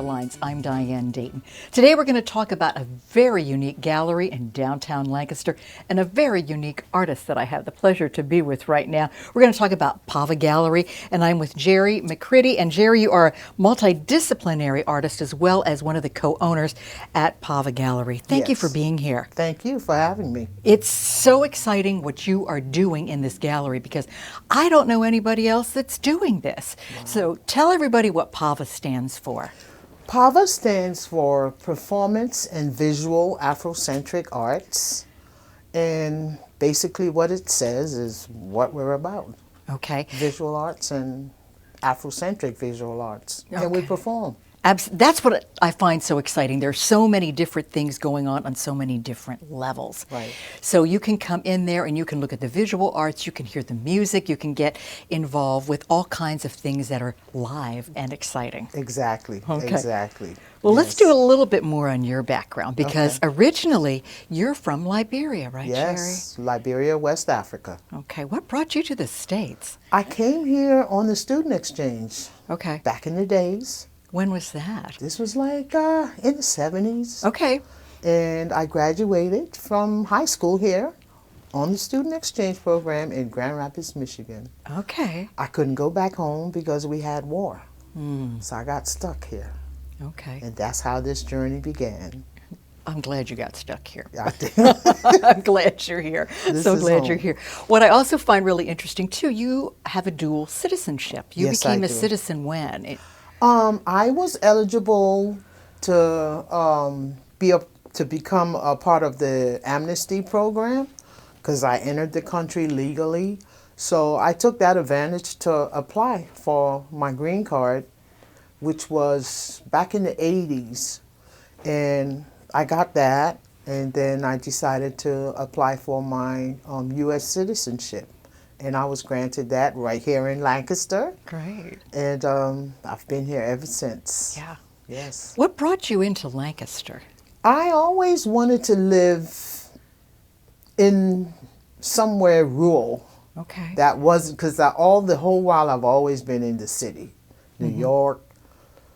Lines. I'm Diane Dayton. Today we're going to talk about a very unique gallery in downtown Lancaster and a very unique artist that I have the pleasure to be with right now. We're going to talk about Pavaa Gallery, and I'm with Gerri McCritty. And Gerri, you are a multidisciplinary artist as well as one of the co-owners at Pavaa Gallery. Thank you for being here. Thank you for having me. It's so exciting what you are doing in this gallery because I don't know anybody else that's doing this. Wow. So tell everybody what Pavaa stands for. Pavaa stands for Performance and Visual Afrocentric Arts, and basically what it says is what we're about. Okay. Visual arts and Afrocentric visual arts, and we perform. That's what I find so exciting. There's so many different things going on so many different levels. Right. So you can come in there and you can look at the visual arts, you can hear the music, you can get involved with all kinds of things that are live and exciting. Exactly. Okay. Exactly. Well, let's do a little bit more on your background because originally you're from Liberia, right, Yes, Gerri? Liberia, West Africa. Okay. What brought you to the States? I came here on the student exchange. Okay. Back in the days. When was that? This was like in the 70s. Okay. And I graduated from high school here on the student exchange program in Grand Rapids, Michigan. Okay. I couldn't go back home because we had war. So I got stuck here. Okay. And that's how this journey began. I'm glad you got stuck here. Yeah. I'm glad you're here. So glad you're here. What I also find really interesting too, you have a dual citizenship. You became a citizen when? I was eligible to become a part of the amnesty program because I entered the country legally. So I took that advantage to apply for my green card, which was back in the 80s. And I got that, and then I decided to apply for my U.S. citizenship. And I was granted that right here in Lancaster. Great. And I've been here ever since. Yeah. Yes. What brought you into Lancaster? I always wanted to live in somewhere rural. Okay. That wasn't, because the whole while I've always been in the city. New York,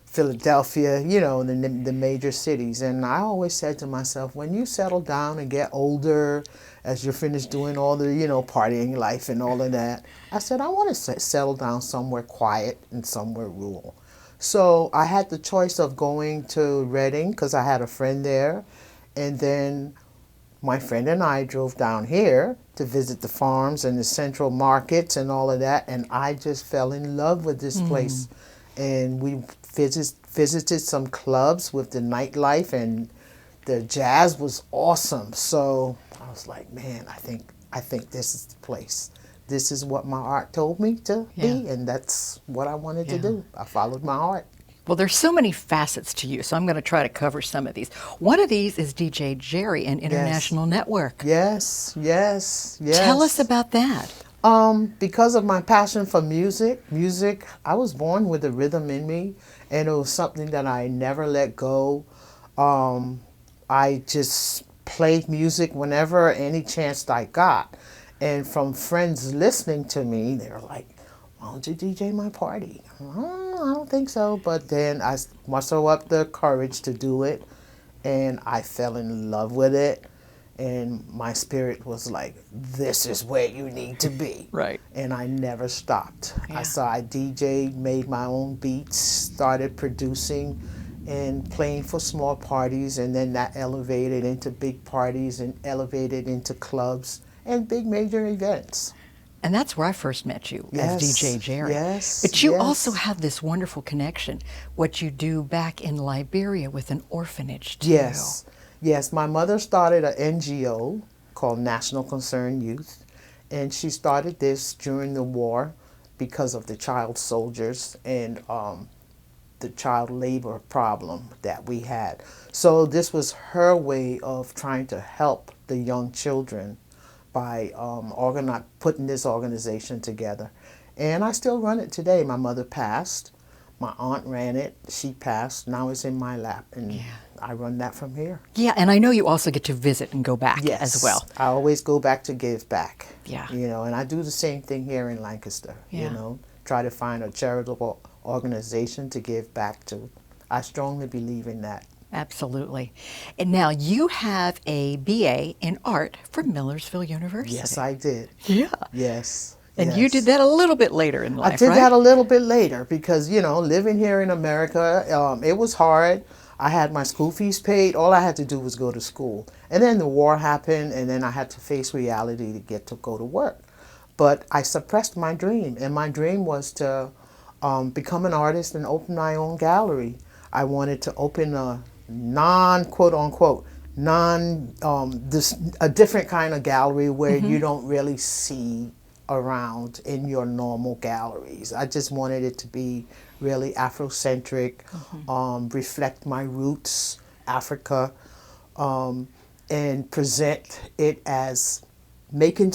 Philadelphia, you know, the major cities. And I always said to myself, when you settle down and get older, as you're finished doing all the, you know, partying life and all of that, I said, I want to settle down somewhere quiet and somewhere rural. So I had the choice of going to Reading because I had a friend there. And then my friend and I drove down here to visit the farms and the central markets and all of that. And I just fell in love with this place. And we visited some clubs with the nightlife, and the jazz was awesome. So I was like, man, I think this is the place. This is what my art told me to be, and that's what I wanted to do. I followed my heart. Well, there's so many facets to you, so I'm going to try to cover some of these. One of these is DJ Gerri and International Network. Yes. Tell us about that. Because of my passion for music, I was born with a rhythm in me, and it was something that I never let go. I just played music whenever any chance I got. And from friends listening to me, they were like, why don't you DJ my party? I don't think so. But then I mustered up the courage to do it, and I fell in love with it. And my spirit was like, this is where you need to be. Right. And I never stopped. I DJ'd, made my own beats, started producing and playing for small parties, and then that elevated into big parties and elevated into clubs and big major events. And that's where I first met you as DJ Gerri. Yes. But you also have this wonderful connection, what you do back in Liberia with an orphanage too. Yes, my mother started an NGO called National Concerned Youth, and she started this during the war because of the child soldiers and the child labor problem that we had. So this was her way of trying to help the young children by putting this organization together. And I still run it today. My mother passed. My aunt ran it. She passed. Now it's in my lap. And I run that from here. Yeah, and I know you also get to visit and go back as well. I always go back to give back. Yeah. You know, and I do the same thing here in Lancaster. You know, try to find a charitable organization to give back to I strongly believe in that. Absolutely. And now you have a BA in art from Millersville University. Yes, I did. Yeah. Yes. And yes. you did that a little bit later in life, I did right? that a little bit later because, living here in America, it was hard. I had my school fees paid. All I had to do was go to school. And then the war happened, and then I had to face reality to get to go to work. But I suppressed my dream, and my dream was to become an artist and open my own gallery. I wanted to open a quote-unquote, a different kind of gallery where you don't really see around in your normal galleries. I just wanted it to be really Afrocentric, reflect my roots, Africa, and present it as making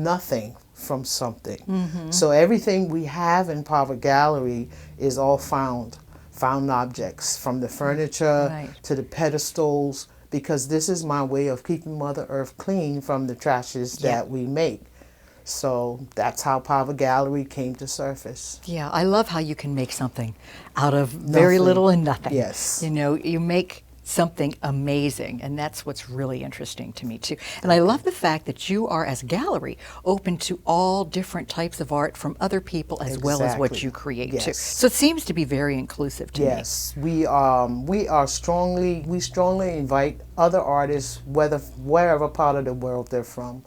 nothing from something. So everything we have in Pavaa Gallery is all found objects, from the furniture to the pedestals, because this is my way of keeping Mother Earth clean from the trashes that we make. So that's how Pavaa Gallery came to surface. Yeah, I love how you can make something out of very little and nothing. Yes. You make something amazing, and that's what's really interesting to me too. And I love the fact that you are, as a gallery, open to all different types of art from other people as well as what you create too. So it seems to be very inclusive to me. Yes, we strongly invite other artists, wherever part of the world they're from.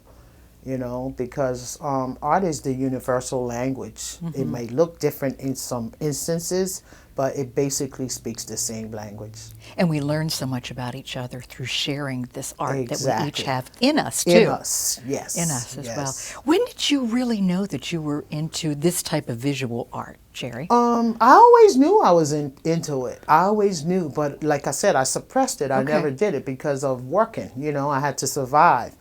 Because art is the universal language. It may look different in some instances, but it basically speaks the same language. And we learn so much about each other through sharing this art that we each have in us, too. In us, yes. In us as well. When did you really know that you were into this type of visual art, Gerri? I always knew I was into it. I always knew, but like I said, I suppressed it. I never did it because of working. I had to survive.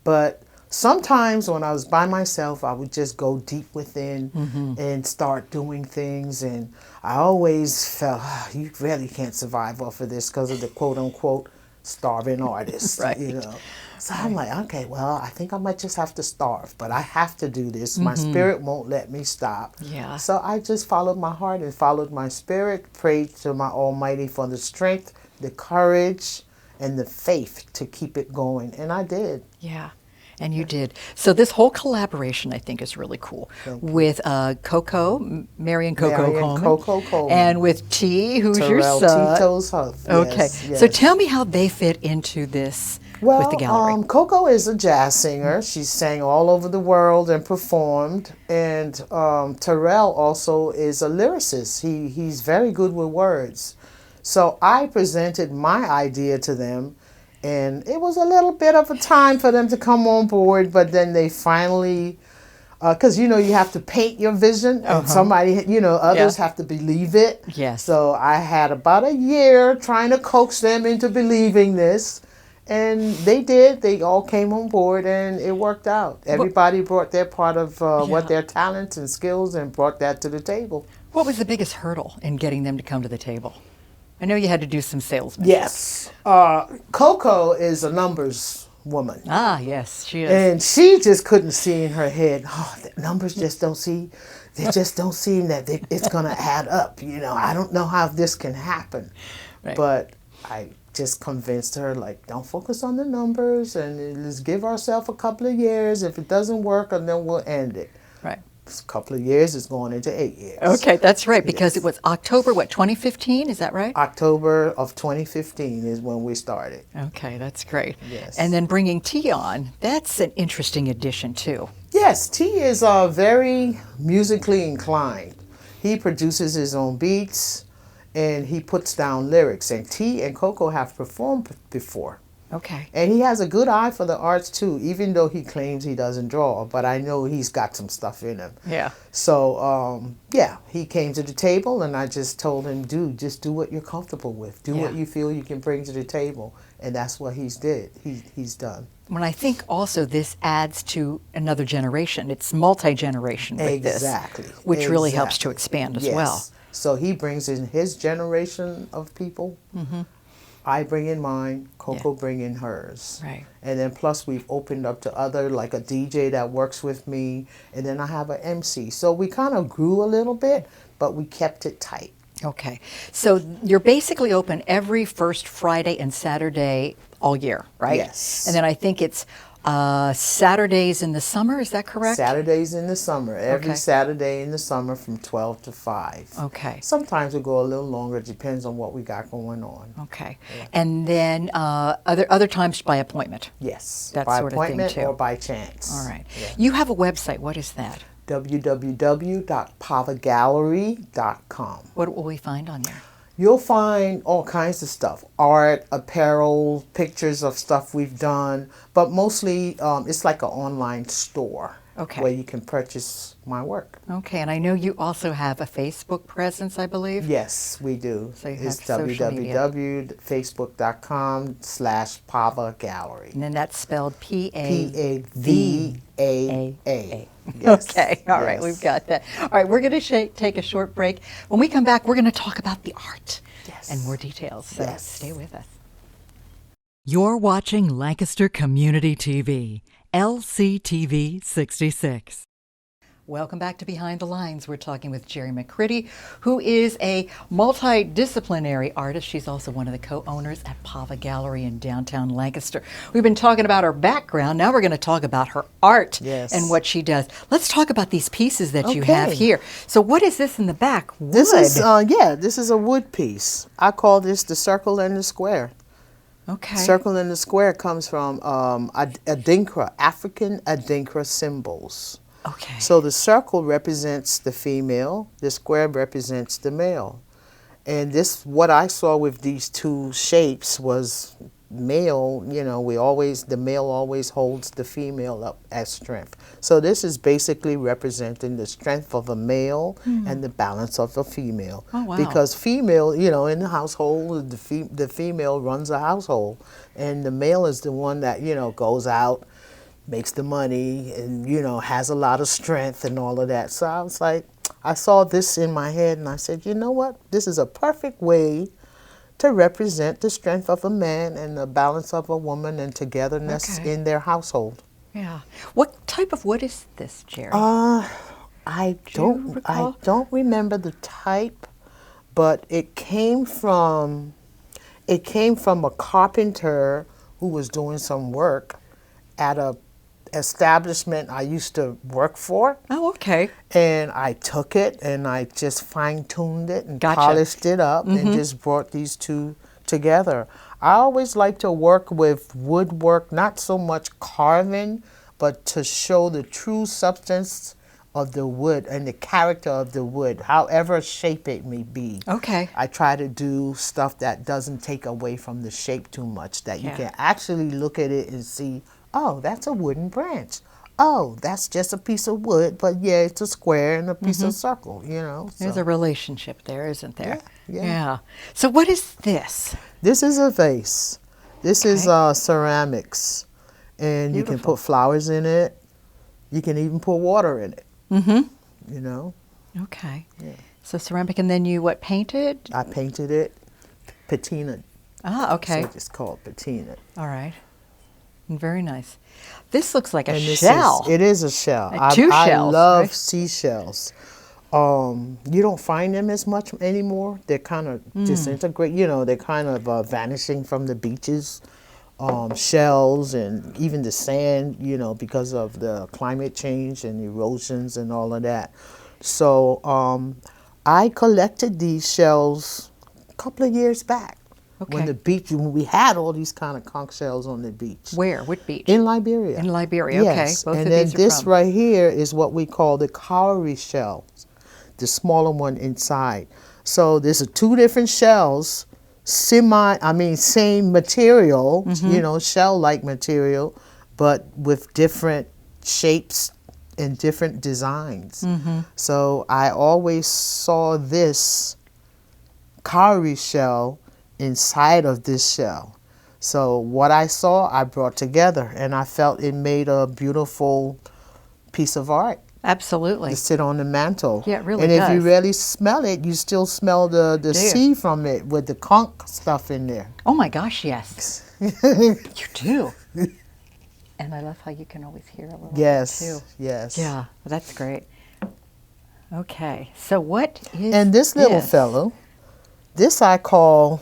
But sometimes when I was by myself, I would just go deep within and start doing things. And I always felt, you really can't survive off of this because of the quote-unquote starving artist, So I'm like, okay, well, I think I might just have to starve, but I have to do this. My spirit won't let me stop. Yeah. So I just followed my heart and followed my spirit, prayed to my Almighty for the strength, the courage, and the faith to keep it going. And I did. Yeah. And you did. So this whole collaboration, I think, is really cool. With Coco, Marion Coleman. And with T, who's your son. Tito's husband. Okay. Yes. So tell me how they fit into this with the gallery. Coco is a jazz singer. She sang all over the world and performed. And Terrell also is a lyricist. He's very good with words. So I presented my idea to them. And it was a little bit of a time for them to come on board, but then they finally, because, you have to paint your vision, and somebody, others have to believe it. Yes. So I had about a year trying to coax them into believing this, and they did. They all came on board, and it worked out. Everybody brought their part of what their talents and skills and brought that to the table. What was the biggest hurdle in getting them to come to the table? I know you had to do some salesmanship. Yes. Coco is a numbers woman. Ah, yes, she is. And she just couldn't see in her head, the numbers just don't seem that it's going to add up. I don't know how this can happen. Right. But I just convinced her, don't focus on the numbers and let's give ourselves a couple of years. If it doesn't work, and then we'll end it. Right. A couple of years is going into 8 years. Okay, that's right, because it was October, 2015, is that right? October of 2015 is when we started. Okay, that's great. Yes. And then bringing T on, that's an interesting addition too. Yes, T is very musically inclined. He produces his own beats and he puts down lyrics. And T and Coco have performed before. Okay. And he has a good eye for the arts too, even though he claims he doesn't draw, but I know he's got some stuff in him. Yeah. So, he came to the table and I just told him, dude, just do what you're comfortable with. Do what you feel you can bring to the table. And that's what he's done. When I think also this adds to another generation. It's multi-generation with this. Which really helps to expand as well. So he brings in his generation of people. I bring in mine, Coco bring in hers. Right. And then plus we've opened up to other, like a DJ that works with me, and then I have an MC. So we kind of grew a little bit, but we kept it tight. Okay. So you're basically open every first Friday and Saturday all year, right? Yes. And then I think it's Saturdays in the summer, is that correct? Saturdays in the summer, every Okay. Saturday in the summer from 12 to 5. Okay. Sometimes we go a little longer, depends on what we got going on. Okay. And then other times by appointment. Yes, That by sort of thing, appointment too. or by chance. All right. Yeah. You have a website. What is that? www.pavaagallery.com. What will we find on there? You'll find all kinds of stuff, art, apparel, pictures of stuff we've done, but mostly it's like an online store Okay. where you can purchase my work. Okay, and I know you also have a Facebook presence, I believe. Yes, we do. So you have It's social media. www.facebook.com/Pavaa Gallery. And then that's spelled Pavaa. P-A-V-A-A. Yes, Okay, all right, yes. we've got that. All right, we're going to take a short break. When we come back, we're going to talk about the art Yes. and more details. So Yes. stay with us. You're watching Lancaster Community TV, LCtv 66. Welcome back to Behind the Lines. We're talking with Gerri McCritty, who is a multidisciplinary artist. She's also one of the co-owners at Pavaa Gallery in downtown Lancaster. We've been talking about her background. Now we're going to talk about her art Yes. and what she does. Let's talk about these pieces that you Okay. have here. So what is this in the back? Wood. This is this is a wood piece. I call this the circle and the square. Okay. Circle and the square comes from Adinkra, African Adinkra symbols. Okay. So the circle represents the female, the square represents the male. And what I saw with these two shapes was male, the male always holds the female up as strength. So this is basically representing the strength of a male and the balance of a female. Oh, wow. Because female, in the household, the female runs a household. And the male is the one that, goes out, makes the money, and, has a lot of strength and all of that. So I was like, I saw this in my head and I said, you know what? This is a perfect way to represent the strength of a man and the balance of a woman and togetherness Okay. in their household. Yeah. What type of wood is this, Gerri? I you recall? don't remember the type, but it came from a carpenter who was doing some work at a establishment I used to work for. Oh, okay. And I took it and I just fine-tuned it and Gotcha. polished it up and just brought these two together. I always like to work with woodwork, not so much carving, but to show the true substance of the wood and the character of the wood, however shape it may be. Okay. I try to do stuff that doesn't take away from the shape too much, that you Yeah. can actually look at it and see, oh, that's a wooden branch. Oh, that's just a piece of wood, but yeah, it's a square and a piece of circle, There's so. a relationship there, isn't there? Yeah. So what is this? This is a vase. This is Okay. ceramics, and you can Beautiful. put flowers in it. You can even put water in it. Okay. Yeah. So ceramic, and then you painted? I painted it, patina. Ah, okay. So it's called patina. All right. Very nice. This looks like a And this shell. It is a shell. Two I shells, love right? seashells. You don't find them as much anymore. They're kind of disintegrate. They're kind of vanishing from the beaches. Shells and even the sand, because of the climate change and erosions and all of that. So I collected these shells a couple of years back. Okay. When we had all these kind of conch shells on the beach. Where? What beach? In Liberia. In Liberia, Yes. okay. Both and of then these are this from- right here is what we call the cowrie shells, the smaller one inside. So there's two different shells, same material, shell-like material, but with different shapes and different designs. So I always saw this cowrie shell inside of this shell. So what I saw, I brought together, and I felt it made a beautiful piece of art Absolutely. to sit on the mantle. Yeah, it really and if you does. really smell it, you still smell the Do you? sea from it with the conch stuff in there. Oh my gosh, yes. You do. And I love how you can always hear a little Yes, bit too. yes. Yeah, that's great. Okay, so what is And this little fellow, This I call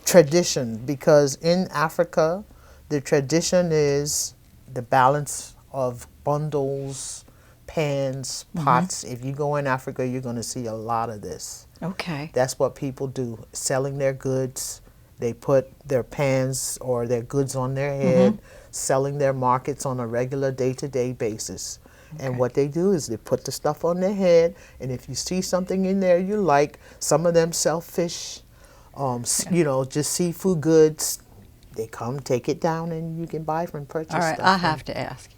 tradition, because in Africa, the tradition is the balance of bundles, pans, pots. If you go in Africa, you're going to see a lot of this. Okay. That's what people do, selling their goods. They put their pans or their goods on their head, selling their markets on a regular day-to-day basis. And what they do is they put the stuff on their head, and if you see something in there you like, some of them sell fish, you know, just seafood goods. They come, take it down, and you can buy from purchase. All right, stuff. I have to ask.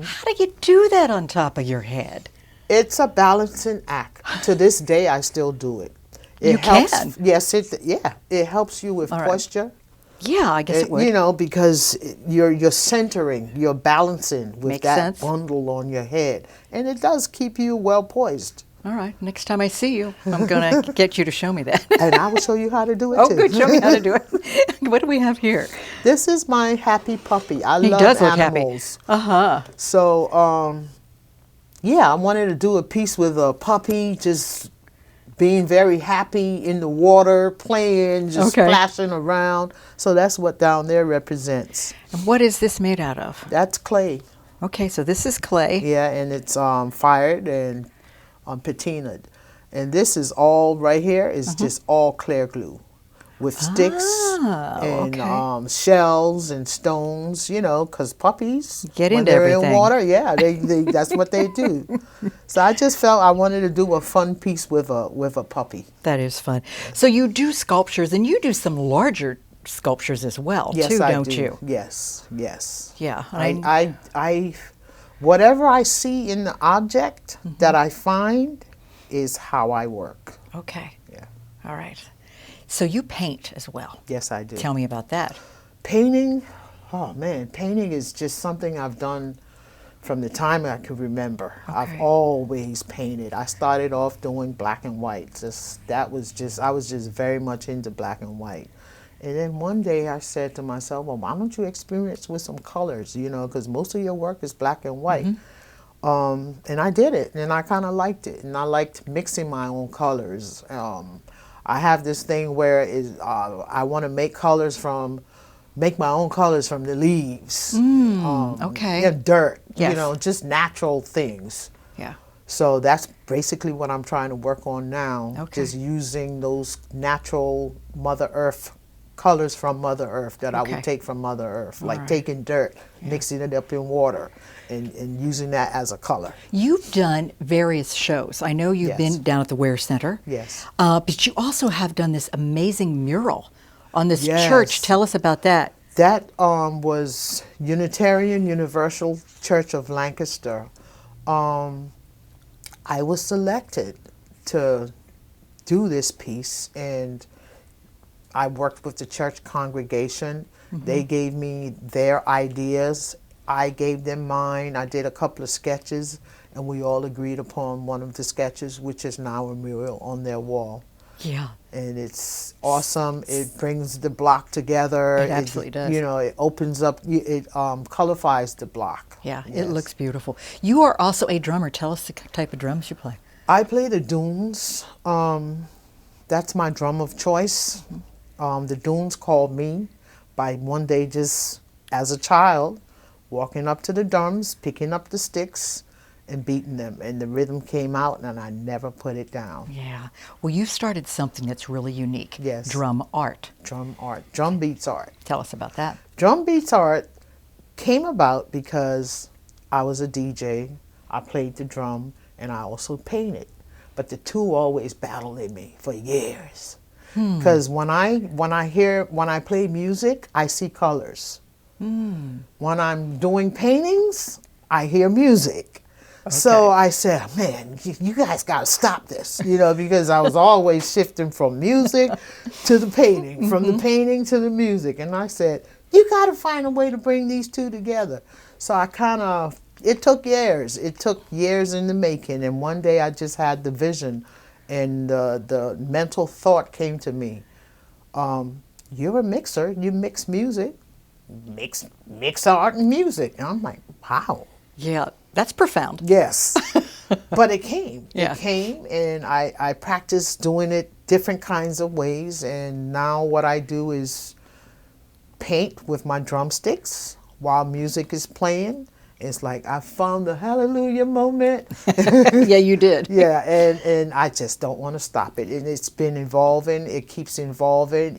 How do you do that on top of your head? It's a balancing act. To this day, I still do it. You helps, can? Yes, it helps you with All right. posture. Yeah, I guess it would. You know, because you're centering, you're balancing with Makes that sense. bundle on your head, and it does keep you well poised. All right, next time I see you, I'm going to get you to show me that. And I will show you how to do it Oh, too. good. Show me how to do it. What do we have here? This is my happy puppy. I He love does look animals. happy. Uh-huh. So, yeah, I wanted to do a piece with a puppy just being very happy in the water, playing, just splashing around. So that's what down there represents. And what is this made out of? That's clay. Okay, so this is clay. Yeah, and it's fired and patinaed. And this is all right here is just all clear glue with sticks and shells and stones, you know, because puppies, Get when into they're everything. in water, yeah, they that's what they do. So I just felt I wanted to do a fun piece with a puppy. That is fun. So you do sculptures, and you do some larger sculptures as well, Yes, too, I don't do. you? Yes, yes. Yeah. I whatever I see in the object that I find is how I work. Okay. Yeah. All right. So you paint as well. Yes, I do. Tell me about that. Painting, oh man, painting is just something I've done from the time I can remember. Okay. I've always painted. I started off doing black and white. I was just very much into black and white. And then one day I said to myself, well, why don't you experiment with some colors, you know, because most of your work is black and white. And I did it, and I kind of liked it, and I liked mixing my own colors. I have this thing where I want to make my own colors from the leaves, Okay. and dirt, Yes. you know, just natural things. Yeah. So that's basically what I'm trying to work on now, Okay. just using those natural Mother Earth colors from Mother Earth that I Okay. would take from Mother Earth, like right. taking dirt, mixing it up in water, and using that as a color. You've done various shows. I know you've Yes. been down at the Ware Center. Yes. But you also have done this amazing mural on this Yes. church. Tell us about that. That was Unitarian Universal Church of Lancaster. I was selected to do this piece, and I worked with the church congregation. They gave me their ideas. I gave them mine. I did a couple of sketches, and we all agreed upon one of the sketches, which is now a mural on their wall. Yeah. And it's awesome. It brings the block together. It absolutely does. You know, it opens up, it colorifies the block. Yeah, Yes. it looks beautiful. You are also a drummer. Tell us the type of drums you play. I play the dunes. That's my drum of choice. The dunes called me by one day, just as a child, walking up to the drums, picking up the sticks, and beating them. And the rhythm came out, and I never put it down. Yeah. Well, you started something that's really unique. Yes. Drum art. Drum art, drum beats art. Tell us about that. Drum beats art came about because I was a DJ, I played the drum, and I also painted. But the two always battled in me for years. Because when I play music, I see colors. When I'm doing paintings, I hear music. So I said, man, you guys got to stop this, you know, because I was always shifting from music to the painting, from the painting to the music. And I said, you got to find a way to bring these two together. So I it took years. It took years in the making. And one day I just had the vision, and the mental thought came to me. You're a mixer. You mix music. Mix art and music. And I'm like, wow. Yeah, that's profound. Yes. But it came. Yeah. It came, and I practiced doing it different kinds of ways. And now what I do is paint with my drumsticks while music is playing. It's like I found the hallelujah moment. Yeah, you did. Yeah, and I just don't want to stop it. And it's been evolving. It keeps evolving.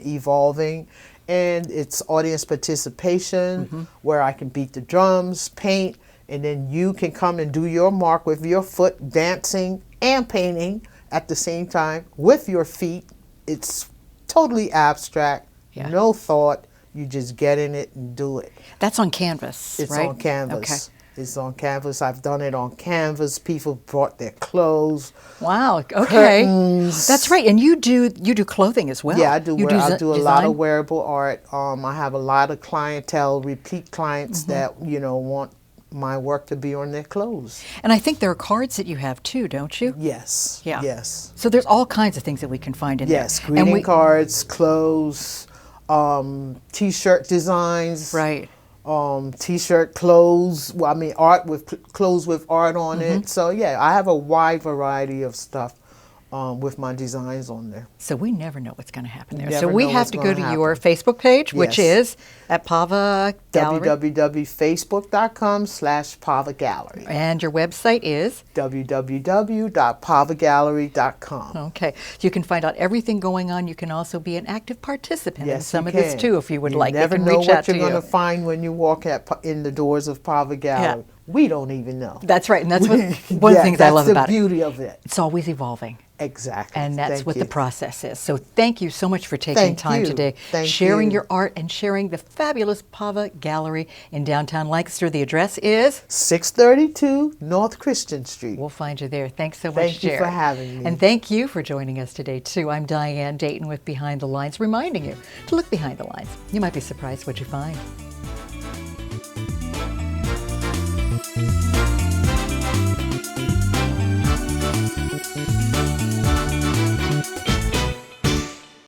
And it's audience participation where I can beat the drums, paint, and then you can come and do your mark with your foot, dancing and painting at the same time with your feet. It's totally abstract, no thought. You just get in it and do it. That's on canvas, It's right? on canvas. Okay. It's on canvas. I've done it on canvas. People brought their clothes. Wow. Okay. Curtains. That's right. And you do clothing as well. Yeah, I do. I do a lot design? of wearable art. I have a lot of clientele, repeat clients that want my work to be on their clothes. And I think there are cards that you have too, don't you? Yes. Yeah. Yes. So there's all kinds of things that we can find in Yes. there. Greeting cards, clothes, T-shirt designs. Right. T-shirt, clothes. Well, I mean, art with clothes with art on it. So yeah, I have a wide variety of stuff with my designs on there. So we never know what's going to happen there. Never So we know have what's to go gonna to happen. your Facebook page, which Yes. is at Pavaa Gallery. www.facebook.com/Pavaa Gallery. And your website is? www.pavaagallery.com. Okay. So you can find out everything going on. You can also be an active participant in Yes, some you of this can. too, if you would like. They Never can know reach out what you're to going you. to find when you walk in the doors of Pavaa Gallery. We don't even know. That's right. And that's one of the things I love about That's the it. beauty of it. It's always evolving. Exactly. And that's Thank what you. the process is. So thank you so much for taking Thank time you. today, Thank sharing you. your art and sharing the fabulous Pavaa Gallery in downtown Lancaster. The address is? 632 North Christian Street. We'll find you there. Thanks so much, Thank you for Gerri. having me. And thank you for joining us today, too. I'm Diane Dayton with Behind the Lines, reminding you to look behind the lines. You might be surprised what you find.